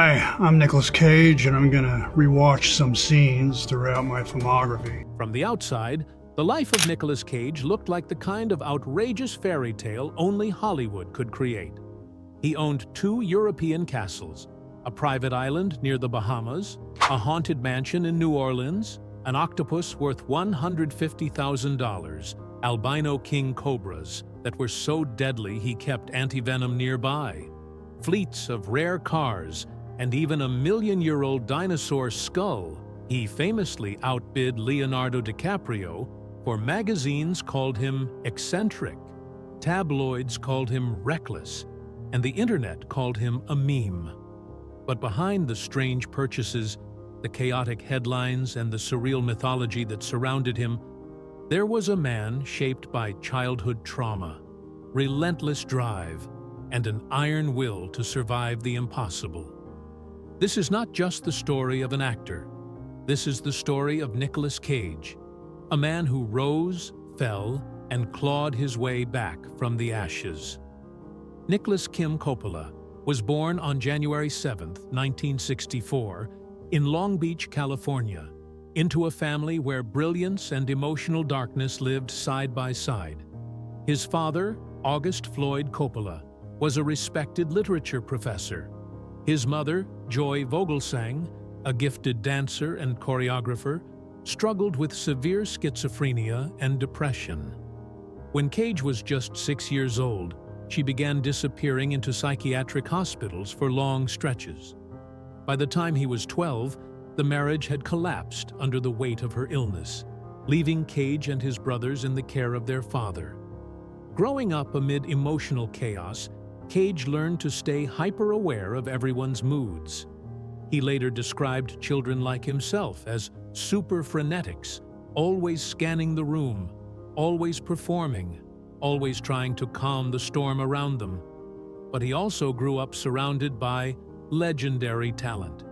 Hi, I'm Nicolas Cage, and I'm gonna rewatch some scenes throughout my filmography. From the outside, the life of Nicolas Cage looked like the kind of outrageous fairy tale only Hollywood could create. He owned 2 European castles, a private island near the Bahamas, a haunted mansion in New Orleans, an octopus worth $150,000, albino king cobras that were so deadly he kept antivenom nearby, fleets of rare cars, and even a million-year-old dinosaur skull. He famously outbid Leonardo DiCaprio, for magazines called him eccentric, tabloids called him reckless, and the internet called him a meme. But behind the strange purchases, the chaotic headlines, and the surreal mythology that surrounded him, there was a man shaped by childhood trauma, relentless drive, and an iron will to survive the impossible. This is not just the story of an actor. This is the story of Nicolas Cage, a man who rose, fell, and clawed his way back from the ashes. Nicholas Kim Coppola was born on January 7, 1964, in Long Beach, California, into a family where brilliance and emotional darkness lived side by side. His father, August Floyd Coppola, was a respected literature professor. His mother, Joy Vogelsang, a gifted dancer and choreographer, struggled with severe schizophrenia and depression. When Cage was just 6 years old, she began disappearing into psychiatric hospitals for long stretches. By the time he was 12, the marriage had collapsed under the weight of her illness, leaving Cage and his brothers in the care of their father. Growing up amid emotional chaos, Cage learned to stay hyper-aware of everyone's moods. He later described children like himself as super frenetics, always scanning the room, always performing, always trying to calm the storm around them. But he also grew up surrounded by legendary talent.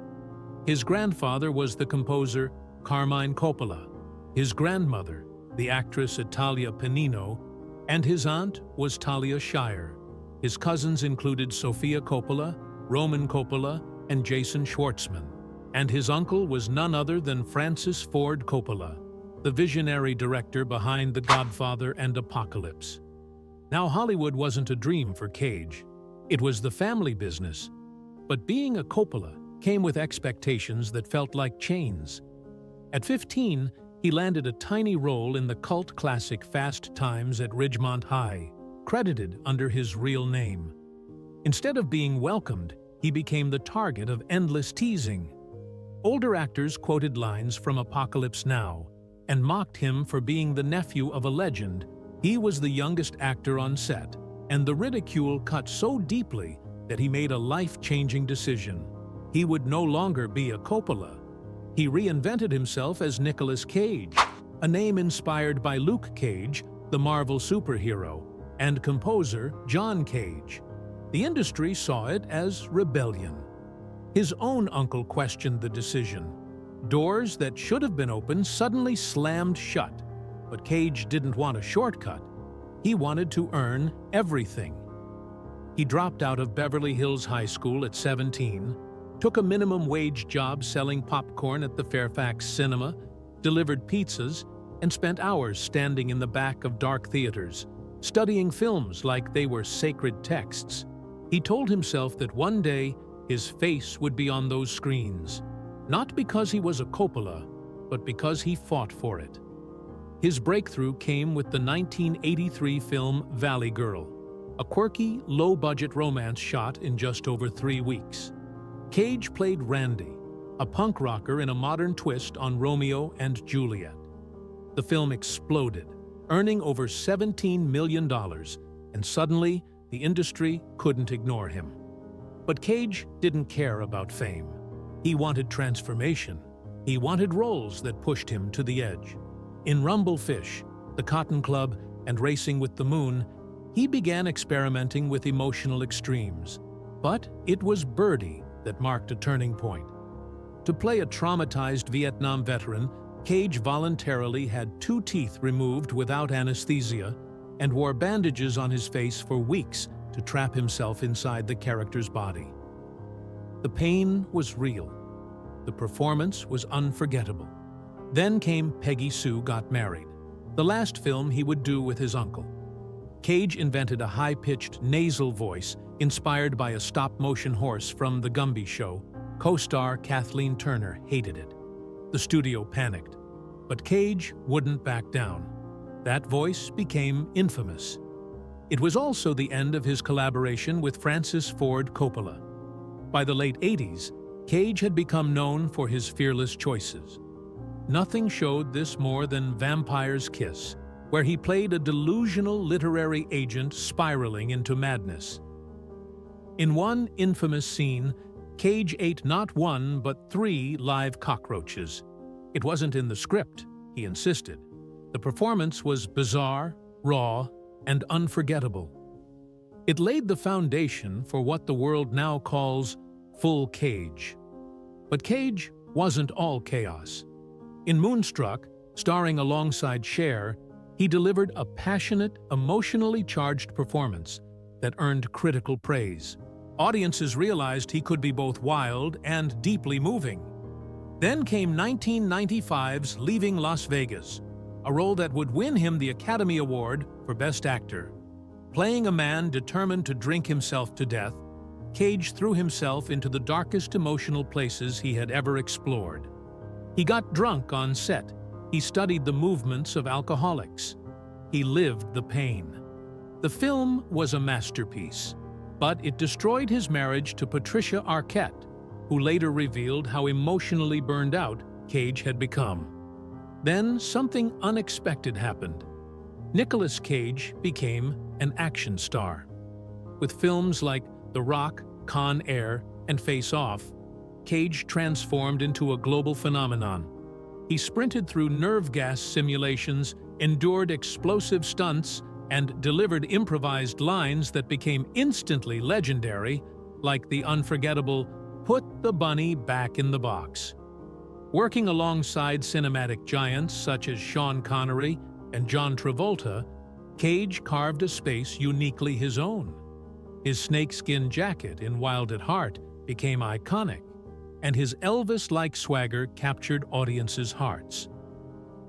His grandfather was the composer Carmine Coppola, his grandmother, the actress Italia Pennino, and his aunt was Talia Shire. His cousins included Sofia Coppola, Roman Coppola, and Jason Schwartzman. And his uncle was none other than Francis Ford Coppola, the visionary director behind The Godfather and Apocalypse. Now, Hollywood wasn't a dream for Cage. It was the family business. But being a Coppola came with expectations that felt like chains. At 15, he landed a tiny role in the cult classic Fast Times at Ridgemont High, credited under his real name. Instead of being welcomed, he became the target of endless teasing. Older actors quoted lines from Apocalypse Now and mocked him for being the nephew of a legend. He was the youngest actor on set, and the ridicule cut so deeply that he made a life-changing decision. He would no longer be a Coppola. He reinvented himself as Nicolas Cage, a name inspired by Luke Cage, the Marvel superhero, and composer John Cage. The industry saw it as rebellion. His own uncle questioned the decision. Doors that should have been open suddenly slammed shut, but Cage didn't want a shortcut. He wanted to earn everything. He dropped out of Beverly Hills High School at 17, took a minimum wage job selling popcorn at the Fairfax Cinema, delivered pizzas, and spent hours standing in the back of dark theaters, studying films like they were sacred texts. He told himself that one day his face would be on those screens, not because he was a Coppola, but because he fought for it. His breakthrough came with the 1983 film Valley Girl, a quirky, low-budget romance shot in just over 3 weeks. Cage played Randy, a punk rocker in a modern twist on Romeo and Juliet. The film exploded, earning over $17 million, and suddenly, the industry couldn't ignore him. But Cage didn't care about fame. He wanted transformation. He wanted roles that pushed him to the edge. In Rumblefish, The Cotton Club, and Racing with the Moon, he began experimenting with emotional extremes. But it was Birdie that marked a turning point. To play a traumatized Vietnam veteran, Cage voluntarily had 2 teeth removed without anesthesia and wore bandages on his face for weeks to trap himself inside the character's body. The pain was real. The performance was unforgettable. Then came Peggy Sue Got Married, the last film he would do with his uncle. Cage invented a high-pitched nasal voice inspired by a stop-motion horse from The Gumby Show. Co-star Kathleen Turner hated it. The studio panicked. But Cage wouldn't back down. That voice became infamous. It was also the end of his collaboration with Francis Ford Coppola. By the late 80s, Cage had become known for his fearless choices. Nothing showed this more than Vampire's Kiss, where he played a delusional literary agent spiraling into madness. In one infamous scene, Cage ate not one but 3 live cockroaches. It wasn't in the script, he insisted. The performance was bizarre, raw, and unforgettable. It laid the foundation for what the world now calls full Cage. But Cage wasn't all chaos. In Moonstruck, starring alongside Cher, he delivered a passionate, emotionally charged performance that earned critical praise. Audiences realized he could be both wild and deeply moving. Then came 1995's Leaving Las Vegas, a role that would win him the Academy Award for Best Actor. Playing a man determined to drink himself to death, Cage threw himself into the darkest emotional places he had ever explored. He got drunk on set. He studied the movements of alcoholics. He lived the pain. The film was a masterpiece, but it destroyed his marriage to Patricia Arquette, who later revealed how emotionally burned out Cage had become. Then something unexpected happened. Nicolas Cage became an action star. With films like The Rock, Con Air, and Face Off, Cage transformed into a global phenomenon. He sprinted through nerve gas simulations, endured explosive stunts, and delivered improvised lines that became instantly legendary, like the unforgettable "Put the bunny back in the box." Working alongside cinematic giants such as Sean Connery and John Travolta, Cage carved a space uniquely his own. His snakeskin jacket in Wild at Heart became iconic, and his Elvis-like swagger captured audiences' hearts.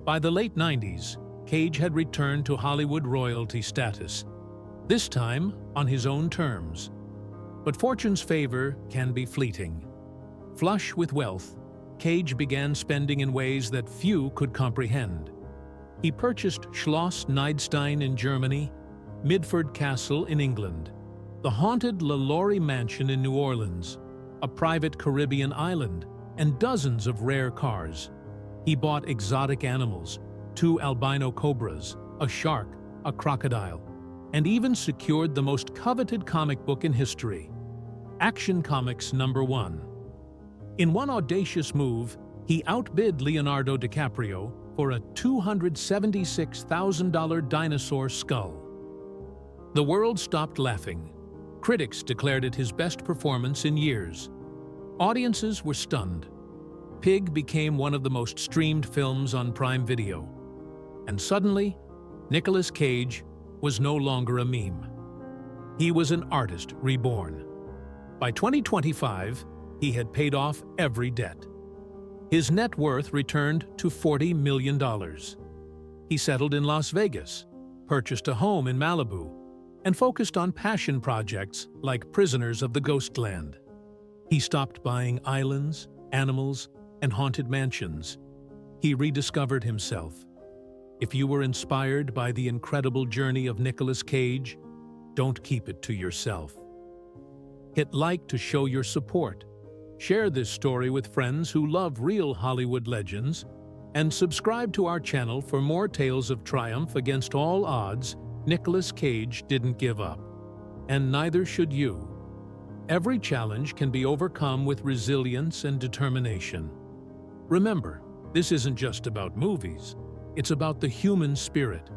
By the late 90s, Cage had returned to Hollywood royalty status, this time on his own terms. But fortune's favor can be fleeting. Flush with wealth, Cage began spending in ways that few could comprehend. He purchased Schloss Niedstein in Germany, Midford Castle in England, the haunted LaLaurie Mansion in New Orleans, a private Caribbean island, and dozens of rare cars. He bought exotic animals, 2 albino cobras, a shark, a crocodile, and even secured the most coveted comic book in history, Action Comics #1. In one audacious move, he outbid Leonardo DiCaprio for a $276,000 dinosaur skull. The world stopped laughing. Critics declared it his best performance in years. Audiences were stunned. Pig became one of the most streamed films on Prime Video. And suddenly, Nicolas Cage was no longer a meme. He was an artist reborn. By 2025, he had paid off every debt. His net worth returned to $40 million. He settled in Las Vegas, purchased a home in Malibu, and focused on passion projects like Prisoners of the Ghostland. He stopped buying islands, animals, and haunted mansions. He rediscovered himself. If you were inspired by the incredible journey of Nicolas Cage, don't keep it to yourself. Hit like to show your support. Share this story with friends who love real Hollywood legends, and subscribe to our channel for more tales of triumph against all odds. Nicolas Cage didn't give up, and neither should you. Every challenge can be overcome with resilience and determination. Remember, this isn't just about movies, it's about the human spirit.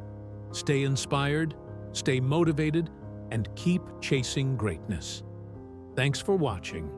Stay inspired, stay motivated, and keep chasing greatness. Thanks for watching.